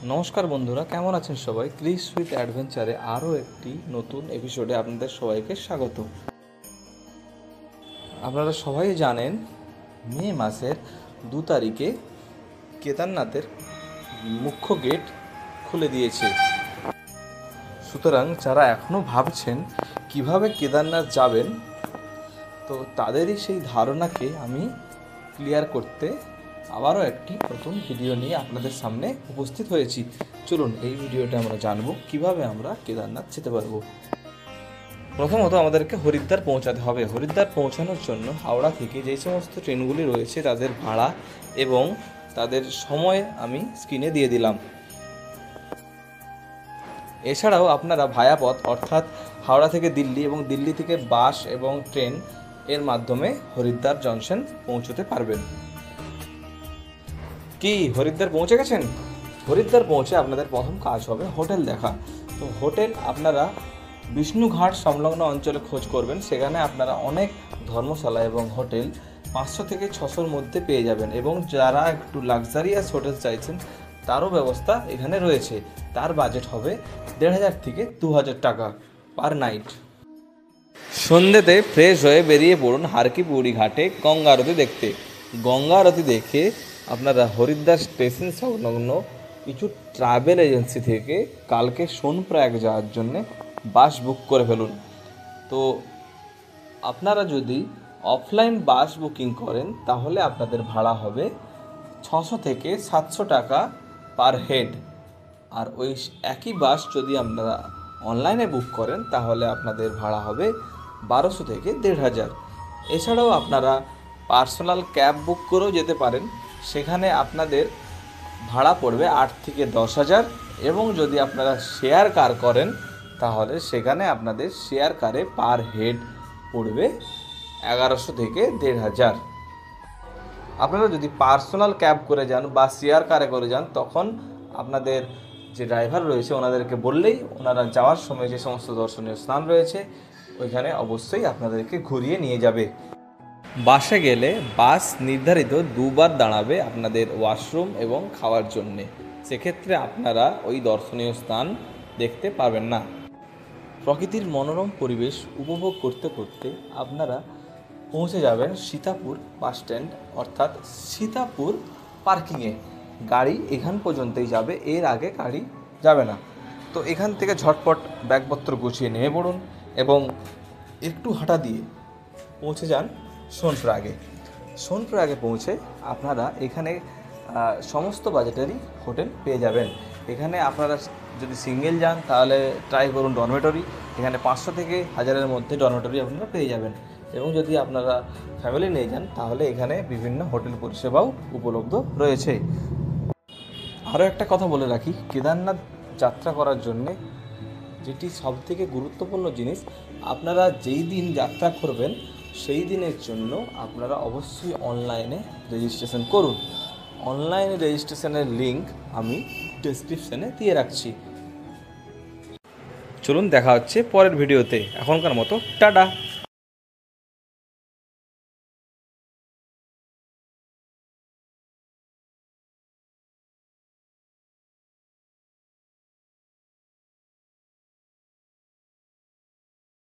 নমস্কার বন্ধুরা, কেমন আছেন সবাই? ক্রিস উইথ অ্যাডভেঞ্চারে আরও একটি নতুন এপিসোডে আপনাদের সবাইকে স্বাগত। আপনারা সবাই জানেন মে মাসের 2 তারিখে কেদারনাথের মুখ্য গেট খুলে দিয়েছে। সুতরাং যারা এখনও ভাবছেন কিভাবে কেদারনাথ যাবেন, তো তাদেরই সেই ধারণাকে আমি ক্লিয়ার করতে আবারও একটি নতুন ভিডিও নিয়ে আপনাদের সামনে উপস্থিত হয়েছি। চলুন এই ভিডিওটা আমরা জানবো কিভাবে আমরা কেদারনাথ যেতে পারবো। প্রথমত আমাদেরকে হরিদ্বার পৌঁছাতে হবে। হরিদ্বার পৌঁছানোর জন্য হাওড়া থেকে যে সমস্ত ট্রেনগুলি রয়েছে তাদের ভাড়া এবং তাদের সময় আমি স্ক্রিনে দিয়ে দিলাম। এছাড়াও আপনারা ভায়াপথ অর্থাৎ হাওড়া থেকে দিল্লি এবং দিল্লি থেকে বাস এবং ট্রেন এর মাধ্যমে হরিদ্বার জংশন পৌঁছতে পারবেন। কি হরিদ্বার পৌঁছে গেছেন? হরিদ্বার পৌঁছে আপনাদের প্রথম কাজ হবে হোটেল দেখা। তো হোটেল আপনারা বিষ্ণুঘাট সংলগ্ন অঞ্চলে খোঁজ করবেন। সেখানে আপনারা অনেক ধর্মশালা এবং হোটেল 500 থেকে 600-র মধ্যে পেয়ে যাবেন, এবং যারা একটু লাক্সারিয়াস হোটেল চাইছেন তারও ব্যবস্থা এখানে রয়েছে। তার বাজেট হবে 1500 থেকে 2000 টাকা পার নাইট। সন্ধ্যেতে ফ্রেশ হয়ে বেরিয়ে পড়ুন হারকিপুরি ঘাটে গঙ্গা আরতি দেখতে। গঙ্গা আরতি দেখে আপনারা হরিদ্বার স্টেশন সংলগ্ন কিছু ট্রাভেল এজেন্সি থেকে কালকে সোনপ্রয়াগ যাওয়ার জন্যে বাস বুক করে ফেলুন। তো আপনারা যদি অফলাইন বাস বুকিং করেন তাহলে আপনাদের ভাড়া হবে 600 থেকে 700 টাকা পার হেড। আর ওই একই বাস যদি আপনারা অনলাইনে বুক করেন তাহলে আপনাদের ভাড়া হবে 1200 থেকে 1500। এছাড়াও আপনারা পার্সোনাল ক্যাব বুক করেও যেতে পারেন। সেখানে আপনাদের ভাড়া পড়বে 8 থেকে 10,000, এবং যদি আপনারা শেয়ার কার করেন তাহলে সেখানে আপনাদের শেয়ার কারে পার হেড পড়বে 1100 থেকে 1500। আপনারা যদি পার্সোনাল ক্যাব করে যান বা শেয়ার কারে করে যান তখন আপনাদের যে ড্রাইভার রয়েছে ওনাদেরকে বললেই ওনারা যাওয়ার সময় যে সমস্ত দর্শনীয় স্থান রয়েছে ওইখানে অবশ্যই আপনাদেরকে ঘুরিয়ে নিয়ে যাবে। বাসে গেলে বাস নির্ধারিত 2বার দাঁড়াবে আপনাদের ওয়াশরুম এবং খাওয়ার জন্যে। সেক্ষেত্রে আপনারা ওই দর্শনীয় স্থান দেখতে পারবেন না। প্রকৃতির মনোরম পরিবেশ উপভোগ করতে করতে আপনারা পৌঁছে যাবেন সীতাপুর বাস স্ট্যান্ড অর্থাৎ সীতাপুর পার্কিংয়ে। গাড়ি এখান পর্যন্তই যাবে, এর আগে গাড়ি যাবে না। তো এখান থেকে ঝটপট ব্যাগপত্র গুছিয়ে নেমে পড়ুন এবং একটু হাঁটা দিয়ে পৌঁছে যান সোনপ্রয়াগে। সোনপ্রয়াগে পৌঁছে আপনারা এখানে সমস্ত বাজেটেরই হোটেল পেয়ে যাবেন। এখানে আপনারা যদি সিঙ্গেল যান তাহলে ট্রাই করুন ডরমেটরি। এখানে 500 থেকে 1000-এর মধ্যে ডরমেটরি আপনারা পেয়ে যাবেন, এবং যদি আপনারা ফ্যামিলি নিয়ে যান তাহলে এখানে বিভিন্ন হোটেল পরিষেবাও উপলব্ধ রয়েছে। আরও একটা কথা বলে রাখি, কেদারনাথ যাত্রা করার জন্যে যেটি সবথেকে গুরুত্বপূর্ণ জিনিস, আপনারা যেই দিন যাত্রা করবেন সেই দিনের জন্য আপনারা অবশ্যই অনলাইনে রেজিস্ট্রেশন করুন। অনলাইনে রেজিস্ট্রেশনের লিঙ্ক আমি ডেসক্রিপশানে দিয়ে রাখছি। চলুন দেখা হচ্ছে পরের ভিডিওতে। এখনকার মতো টাটা।